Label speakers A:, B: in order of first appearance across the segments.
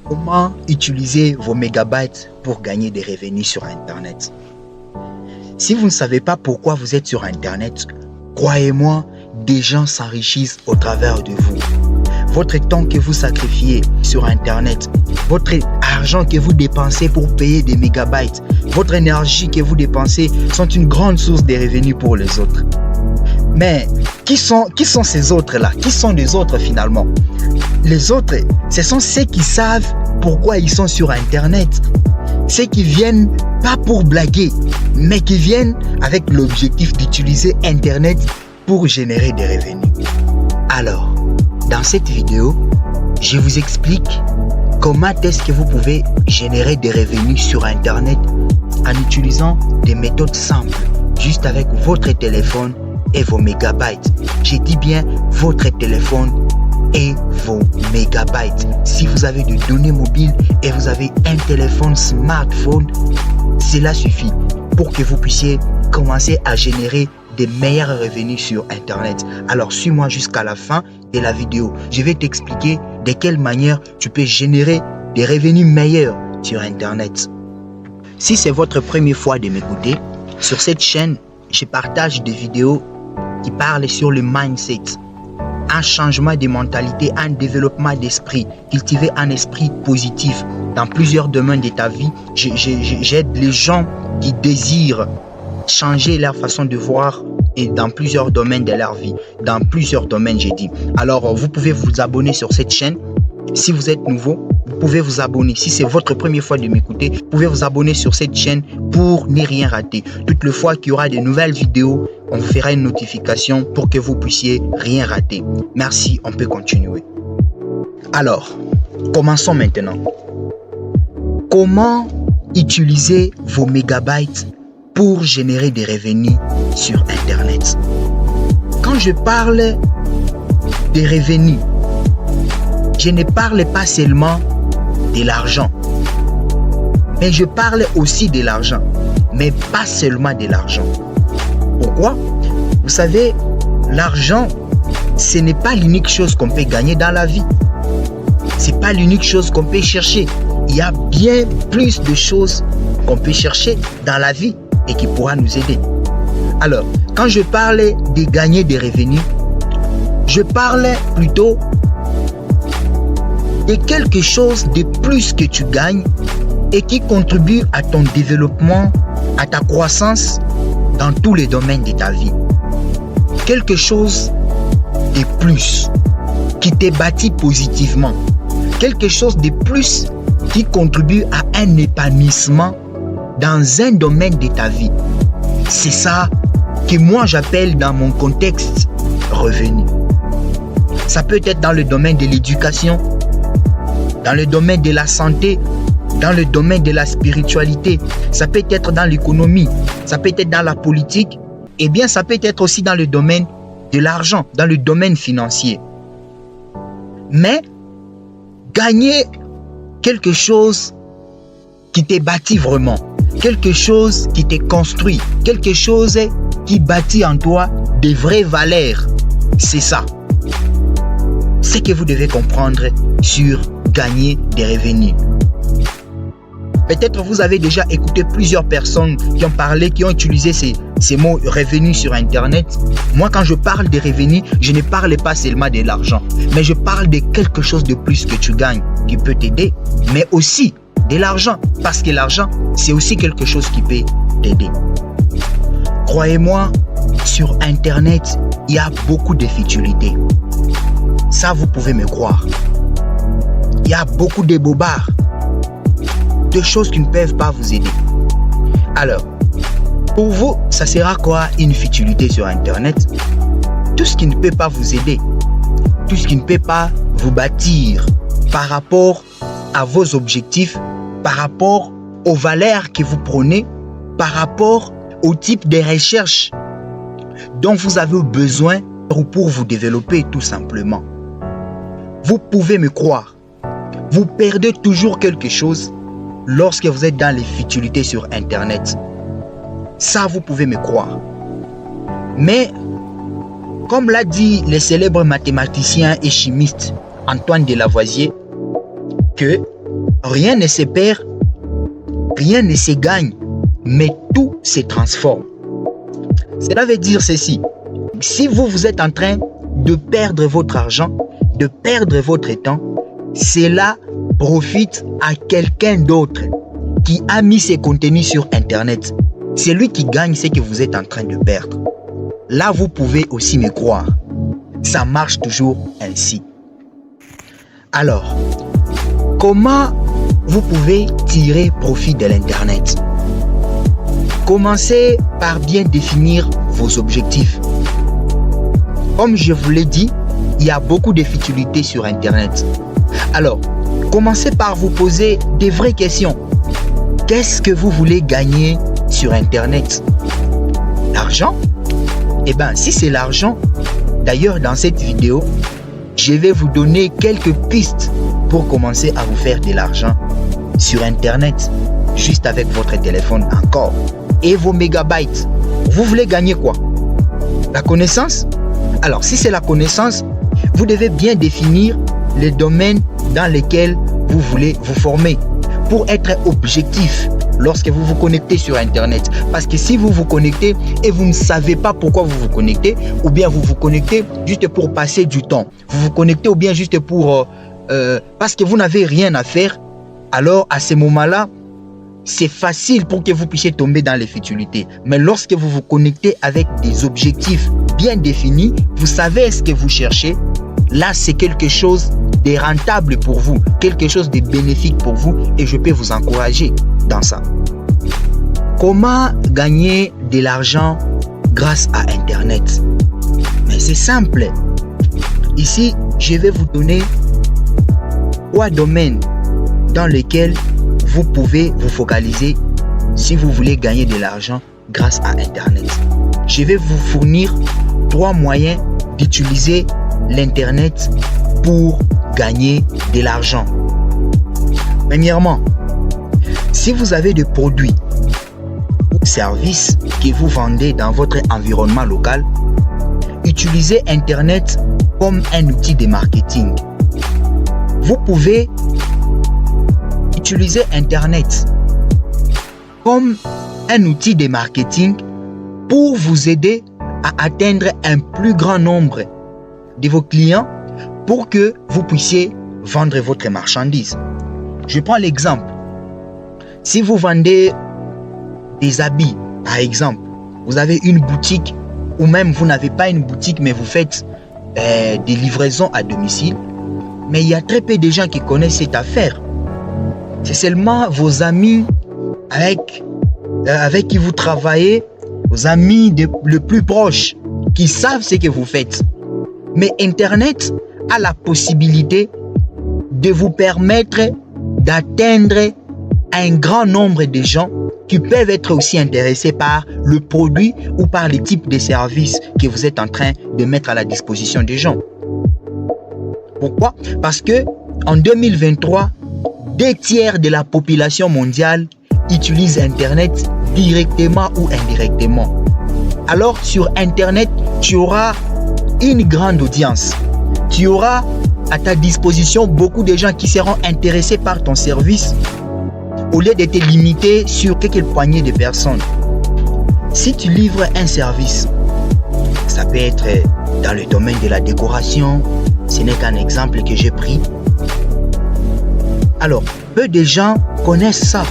A: Comment utiliser vos mégabytes pour gagner des revenus sur Internet? Si vous ne savez pas pourquoi vous êtes sur Internet, croyez-moi, des gens s'enrichissent au travers de vous. Votre temps que vous sacrifiez sur Internet, votre argent que vous dépensez pour payer des mégabytes, votre énergie que vous dépensez sont une grande source de revenus pour les autres. Mais qui sont ces autres-là? Qui sont les autres finalement? Les autres, ce sont ceux qui savent pourquoi ils sont sur Internet. Ceux qui viennent pas pour blaguer, mais qui viennent avec l'objectif d'utiliser Internet pour générer des revenus. Alors, dans cette vidéo, je vous explique comment est-ce que vous pouvez générer des revenus sur Internet en utilisant des méthodes simples, juste avec votre téléphone et vos mégabytes. Je dis bien votre téléphone et vos mégabytes. Si vous avez des données mobiles et vous avez un téléphone smartphone, cela suffit pour que vous puissiez commencer à générer des meilleurs revenus sur Internet. Alors suis-moi jusqu'à la fin de la vidéo. Je vais t'expliquer de quelle manière tu peux générer des revenus meilleurs sur Internet. Si c'est votre première fois de m'écouter, sur cette chaîne, je partage des vidéos qui parlent sur le mindset, un changement de mentalité, un développement d'esprit, cultiver un esprit positif dans plusieurs domaines de ta vie. J'aide les gens qui désirent changer leur façon de voir et dans plusieurs domaines de leur vie. Dans plusieurs domaines, j'ai dit. Alors, vous pouvez vous abonner sur cette chaîne. Si vous êtes nouveau, vous pouvez vous abonner. Si c'est votre première fois de m'écouter, vous pouvez vous abonner sur cette chaîne pour ne rien rater. Toutes les fois qu'il y aura de nouvelles vidéos, on vous fera une notification pour que vous puissiez rien rater. Merci, on peut continuer. Alors, commençons maintenant. Comment utiliser vos mégabytes pour générer des revenus sur Internet? Quand je parle des revenus, je ne parle pas seulement de l'argent, mais je parle aussi de l'argent, mais pas seulement de l'argent. Pourquoi? Vous savez, l'argent, ce n'est pas l'unique chose qu'on peut gagner dans la vie. Ce n'est pas l'unique chose qu'on peut chercher. Il y a bien plus de choses qu'on peut chercher dans la vie et qui pourra nous aider. Alors, quand je parle de gagner des revenus, je parle plutôt de quelque chose de plus que tu gagnes et qui contribue à ton développement, à ta croissance dans tous les domaines de ta vie. Quelque chose de plus qui te bâtit positivement. Quelque chose de plus qui contribue à un épanouissement dans un domaine de ta vie. C'est ça que moi j'appelle dans mon contexte revenu. Ça peut être dans le domaine de l'éducation, dans le domaine de la santé, dans le domaine de la spiritualité, ça peut être dans l'économie, ça peut être dans la politique, et bien ça peut être aussi dans le domaine de l'argent, dans le domaine financier. Mais gagner quelque chose qui te bâtit vraiment, quelque chose qui te construit, quelque chose qui bâtit en toi des vraies valeurs, c'est ça. C'est ce que vous devez comprendre sur gagner des revenus. Peut-être vous avez déjà écouté plusieurs personnes qui ont parlé, qui ont utilisé ces mots revenus sur Internet. Moi, quand je parle de revenus, je ne parle pas seulement de l'argent, mais je parle de quelque chose de plus que tu gagnes, qui peut t'aider, mais aussi de l'argent, parce que l'argent, c'est aussi quelque chose qui peut t'aider. Croyez-moi, sur Internet, il y a beaucoup de futilités. Ça, vous pouvez me croire. Il y a beaucoup de bobards, de choses qui ne peuvent pas vous aider. Alors, pour vous, ça sera quoi une futilité sur Internet? Tout ce qui ne peut pas vous aider, tout ce qui ne peut pas vous bâtir par rapport à vos objectifs, par rapport aux valeurs que vous prenez, par rapport au type de recherche dont vous avez besoin pour vous développer tout simplement. Vous pouvez me croire, vous perdez toujours quelque chose lorsque vous êtes dans les futilités sur Internet. Ça, vous pouvez me croire. Mais, comme l'a dit le célèbre mathématicien et chimiste Antoine de Lavoisier, que rien ne se perd, rien ne se gagne, mais tout se transforme. Cela veut dire ceci. Si vous êtes en train de perdre votre argent, de perdre votre temps, cela profite à quelqu'un d'autre qui a mis ses contenus sur Internet. C'est lui qui gagne ce que vous êtes en train de perdre. Là, vous pouvez aussi me croire. Ça marche toujours ainsi. Alors, comment vous pouvez tirer profit de l'Internet? Commencez par bien définir vos objectifs. Comme je vous l'ai dit, il y a beaucoup de futilités sur Internet. Alors, commencez par vous poser des vraies questions. Qu'est-ce que vous voulez gagner sur Internet? L'argent? Eh bien, si c'est l'argent, d'ailleurs dans cette vidéo, je vais vous donner quelques pistes pour commencer à vous faire de l'argent sur Internet, juste avec votre téléphone encore et vos mégabytes. Vous voulez gagner quoi? La connaissance? Alors, si c'est la connaissance, vous devez bien définir les domaines dans lesquels vous voulez vous former pour être objectif lorsque vous vous connectez sur Internet. Parce que si vous vous connectez et vous ne savez pas pourquoi vous vous connectez, ou bien vous vous connectez juste pour passer du temps, vous vous connectez ou bien juste pour parce que vous n'avez rien à faire, alors à ce moment-là, c'est facile pour que vous puissiez tomber dans les futilités. Mais lorsque vous vous connectez avec des objectifs bien définis, vous savez ce que vous cherchez, là c'est quelque chose de rentable pour vous, quelque chose de bénéfique pour vous et je peux vous encourager dans ça. Comment gagner de l'argent grâce à Internet? Mais c'est simple. Ici, je vais vous donner 3 domaines dans lesquels vous pouvez vous focaliser si vous voulez gagner de l'argent grâce à Internet. Je vais vous fournir 3 moyens d'utiliser l'Internet pour gagner de l'argent. Premièrement, si vous avez des produits ou services que vous vendez dans votre environnement local, utilisez Internet comme un outil de marketing. Vous pouvez utiliser Internet comme un outil de marketing pour vous aider à atteindre un plus grand nombre de vos clients pour que vous puissiez vendre votre marchandise. Je prends l'exemple. Si vous vendez des habits, par exemple, vous avez une boutique ou même vous n'avez pas une boutique mais vous faites des livraisons à domicile, mais il y a très peu de gens qui connaissent cette affaire. C'est seulement vos amis avec qui vous travaillez, vos amis le plus proches qui savent ce que vous faites. Mais Internet a la possibilité de vous permettre d'atteindre un grand nombre de gens qui peuvent être aussi intéressés par le produit ou par les types de services que vous êtes en train de mettre à la disposition des gens. Pourquoi? Parce que en 2023, 2/3 de la population mondiale utilise Internet directement ou indirectement. Alors sur Internet, tu auras une grande audience. Tu auras à ta disposition beaucoup de gens qui seront intéressés par ton service au lieu de te limiter sur quelques poignées de personnes. Si tu livres un service, ça peut être dans le domaine de la décoration, ce n'est qu'un exemple que j'ai pris. Alors, peu de gens connaissent ça,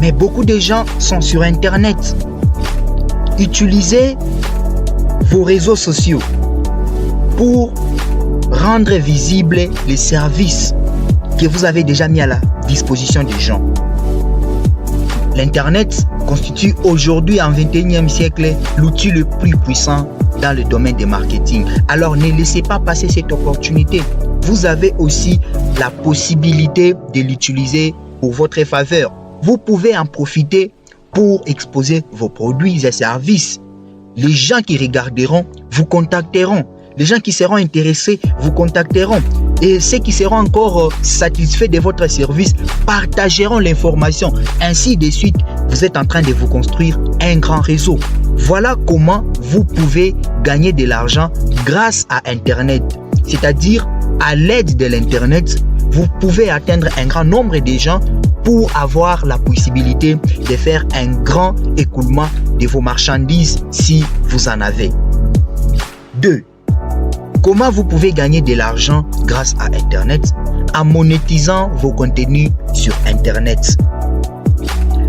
A: mais beaucoup de gens sont sur Internet. Utilisez vos réseaux sociaux pour rendre visibles les services que vous avez déjà mis à la disposition des gens. L'Internet constitue aujourd'hui, en 21e siècle, l'outil le plus puissant dans le domaine du marketing. Alors ne laissez pas passer cette opportunité. Vous avez aussi la possibilité de l'utiliser pour votre faveur. Vous pouvez en profiter pour exposer vos produits et services. Les gens qui regarderont vous contacteront. Les gens qui seront intéressés vous contacteront. Et ceux qui seront encore satisfaits de votre service partageront l'information. Ainsi de suite, vous êtes en train de vous construire un grand réseau. Voilà comment vous pouvez gagner de l'argent grâce à Internet. C'est-à-dire, à l'aide de l'Internet, vous pouvez atteindre un grand nombre de gens pour avoir la possibilité de faire un grand écoulement de vos marchandises si vous en avez. 2. Comment vous pouvez gagner de l'argent grâce à Internet en monétisant vos contenus sur Internet.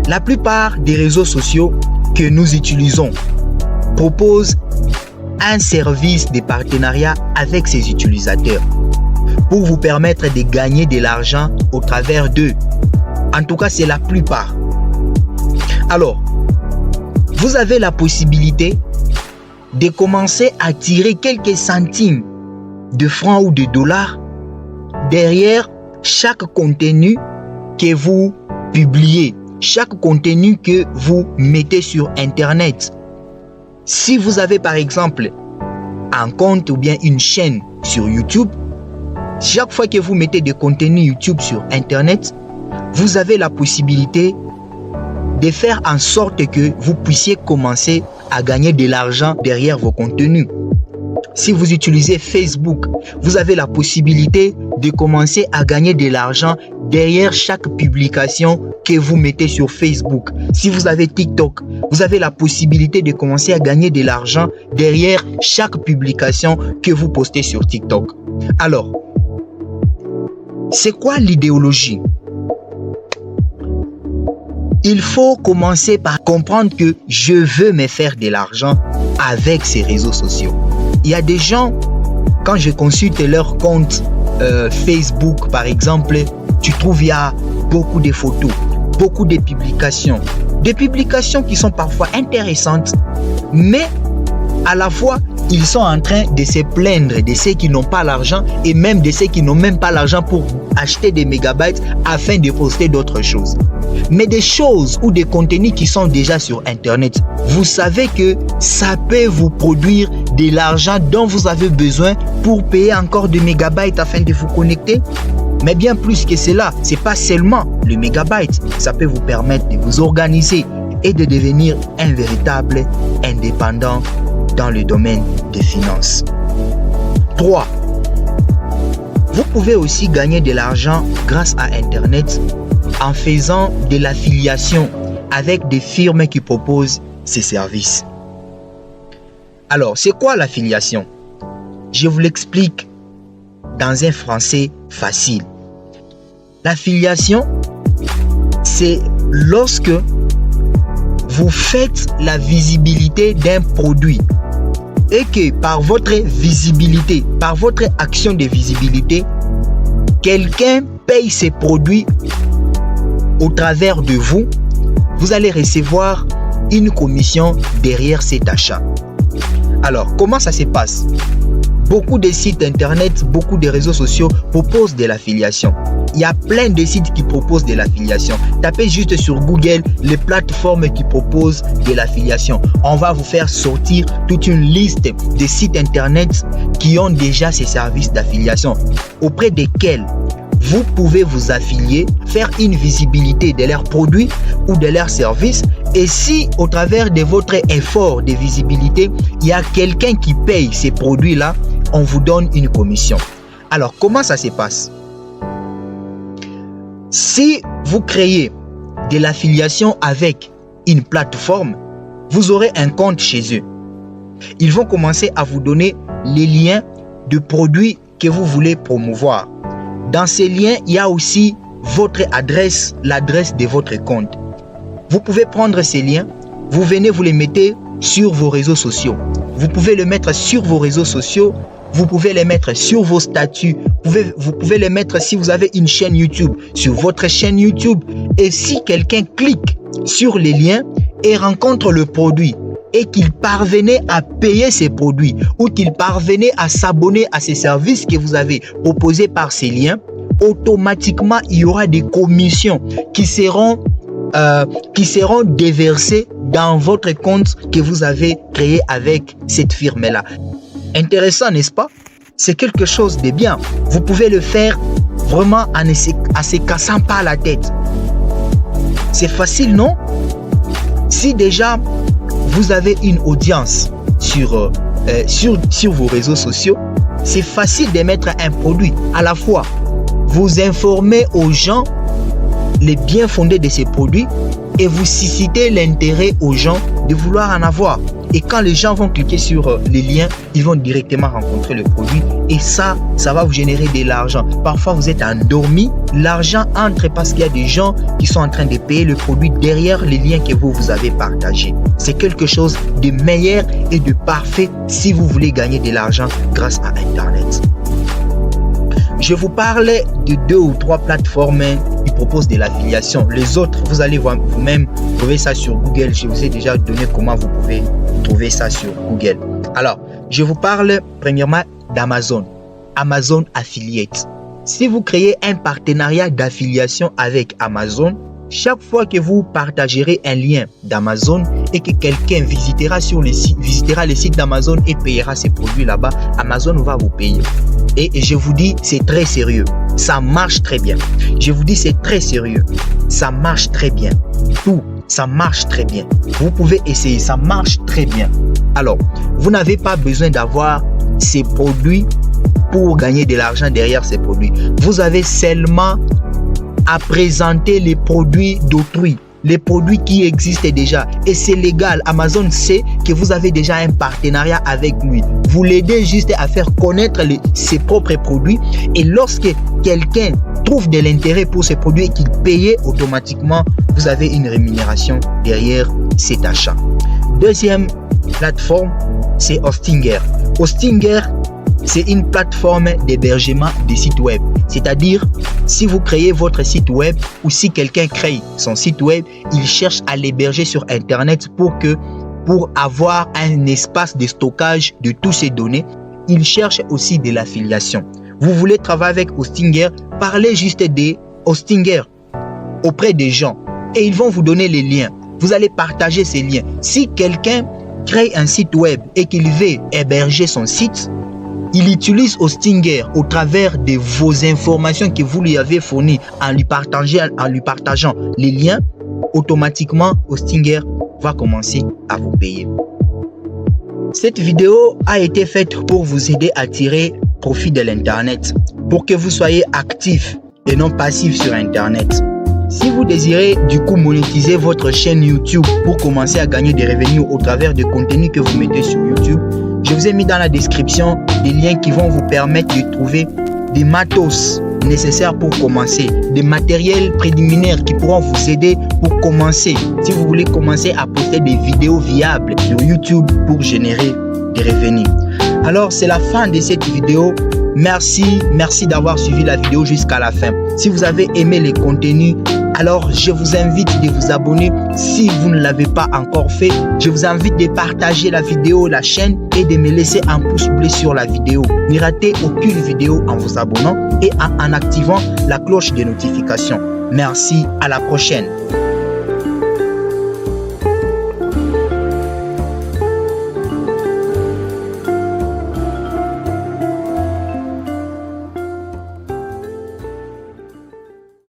A: La plupart des réseaux sociaux que nous utilisons proposent un service de partenariat avec ses utilisateurs pour vous permettre de gagner de l'argent au travers d'eux. En tout cas, c'est la plupart. Alors, vous avez la possibilité de commencer à tirer quelques centimes de francs ou de dollars derrière chaque contenu que vous publiez, chaque contenu que vous mettez sur Internet. Si vous avez par exemple un compte ou bien une chaîne sur YouTube, chaque fois que vous mettez des contenus YouTube sur Internet, vous avez la possibilité de faire en sorte que vous puissiez commencer à gagner de l'argent derrière vos contenus. Si vous utilisez Facebook, vous avez la possibilité de commencer à gagner de l'argent derrière chaque publication que vous mettez sur Facebook. Si vous avez TikTok, vous avez la possibilité de commencer à gagner de l'argent derrière chaque publication que vous postez sur TikTok. Alors, c'est quoi l'idéologie? Il faut commencer par comprendre que je veux me faire de l'argent avec ces réseaux sociaux. Il y a des gens, quand je consulte leur compte Facebook par exemple, tu trouves il y a beaucoup de photos, beaucoup de publications. Des publications qui sont parfois intéressantes, mais à la fois, ils sont en train de se plaindre de ceux qui n'ont pas l'argent et même de ceux qui n'ont même pas l'argent pour acheter des mégabytes afin de poster d'autres choses. Mais des choses ou des contenus qui sont déjà sur Internet, vous savez que ça peut vous produire de l'argent dont vous avez besoin pour payer encore des mégabytes afin de vous connecter. Mais bien plus que cela, c'est pas seulement le mégabyte, ça peut vous permettre de vous organiser et de devenir un véritable indépendant dans le domaine des finances. 3. Vous pouvez aussi gagner de l'argent grâce à Internet en faisant de l'affiliation avec des firmes qui proposent ces services. Alors, c'est quoi l'affiliation? Je vous l'explique dans un français facile. L'affiliation, c'est lorsque vous faites la visibilité d'un produit et que par votre visibilité, par votre action de visibilité, quelqu'un paye ses produits au travers de vous, vous allez recevoir une commission derrière cet achat. Alors, comment ça se passe? Beaucoup de sites internet, beaucoup de réseaux sociaux proposent de l'affiliation. Il y a plein de sites qui proposent de l'affiliation. Tapez juste sur Google les plateformes qui proposent de l'affiliation. On va vous faire sortir toute une liste de sites internet qui ont déjà ces services d'affiliation, auprès desquels vous pouvez vous affilier, faire une visibilité de leurs produits ou de leurs services. Et si au travers de votre effort de visibilité, il y a quelqu'un qui paye ces produits-là, on vous donne une commission. Alors, comment ça se passe? Si vous créez de l'affiliation avec une plateforme, vous aurez un compte chez eux. Ils vont commencer à vous donner les liens de produits que vous voulez promouvoir. Dans ces liens, il y a aussi votre adresse, l'adresse de votre compte. Vous pouvez prendre ces liens, vous venez, vous les mettez sur vos réseaux sociaux. Vous pouvez les mettre sur vos réseaux sociaux, vous pouvez les mettre sur vos statuts, vous pouvez les mettre si vous avez une chaîne YouTube, sur votre chaîne YouTube. Et si quelqu'un clique sur les liens et rencontre le produit et qu'il parvenait à payer ces produits ou qu'il parvenait à s'abonner à ces services que vous avez proposés par ces liens, automatiquement, il y aura des commissions qui seront déversées dans votre compte que vous avez créé avec cette firme-là. Intéressant, n'est-ce pas? C'est quelque chose de bien. Vous pouvez le faire vraiment en ne se cassant pas la tête. C'est facile, non? Si déjà vous avez une audience sur vos réseaux sociaux, c'est facile de mettre un produit. À la fois, vous informez aux gens les biens fondés de ces produits et vous suscitez l'intérêt aux gens de vouloir en avoir. Et quand les gens vont cliquer sur les liens, ils vont directement rencontrer le produit et ça va vous générer de l'argent. Parfois, vous êtes endormi, l'argent entre parce qu'il y a des gens qui sont en train de payer le produit derrière les liens que vous avez partagés. C'est quelque chose de meilleur et de parfait si vous voulez gagner de l'argent grâce à Internet. Je vous parle de 2 ou 3 plateformes qui proposent de l'affiliation. Les autres, vous allez vous-même trouver ça sur Google. Je vous ai déjà donné comment vous pouvez trouver ça sur Google. Alors, je vous parle premièrement d'Amazon. Amazon Affiliate. Si vous créez un partenariat d'affiliation avec Amazon, chaque fois que vous partagerez un lien d'Amazon et que quelqu'un visitera le site d'Amazon et payera ses produits là-bas, Amazon va vous payer. Et je vous dis, c'est très sérieux. Ça marche très bien. Je vous dis, c'est très sérieux. Ça marche très bien. Tout, ça marche très bien. Vous pouvez essayer, ça marche très bien. Alors, vous n'avez pas besoin d'avoir ces produits pour gagner de l'argent derrière ces produits. Vous avez seulement à présenter les produits d'autrui, les produits qui existent déjà. Et c'est légal. Amazon sait que vous avez déjà un partenariat avec lui. Vous l'aidez juste à faire connaître ses propres produits. Et lorsque quelqu'un trouve de l'intérêt pour ces produits et qu'il paye automatiquement, vous avez une rémunération derrière cet achat. Deuxième plateforme, c'est Hostinger. Hostinger, c'est une plateforme d'hébergement des sites web. C'est-à-dire, si vous créez votre site web ou si quelqu'un crée son site web, il cherche à l'héberger sur Internet pour avoir un espace de stockage de toutes ces données. Il cherche aussi de l'affiliation. Vous voulez travailler avec Hostinger, parlez juste des Hostinger auprès des gens et ils vont vous donner les liens. Vous allez partager ces liens. Si quelqu'un crée un site web et qu'il veut héberger son site, il utilise Hostinger au travers de vos informations que vous lui avez fournies en lui partageant les liens. Automatiquement, Hostinger va commencer à vous payer. Cette vidéo a été faite pour vous aider à tirer profit de l'Internet, pour que vous soyez actif et non passif sur Internet. Si vous désirez du coup monétiser votre chaîne YouTube pour commencer à gagner des revenus au travers de contenus que vous mettez sur YouTube, je vous ai mis dans la description des liens qui vont vous permettre de trouver des matos nécessaires pour commencer, des matériels préliminaires qui pourront vous aider pour commencer. Si vous voulez commencer à poster des vidéos viables sur YouTube pour générer des revenus. Alors, c'est la fin de cette vidéo. Merci d'avoir suivi la vidéo jusqu'à la fin. Si vous avez aimé les contenus, alors je vous invite de vous abonner si vous ne l'avez pas encore fait. Je vous invite de partager la vidéo, la chaîne et de me laisser un pouce bleu sur la vidéo. Ne ratez aucune vidéo en vous abonnant et en activant la cloche de notification. Merci, à la prochaine.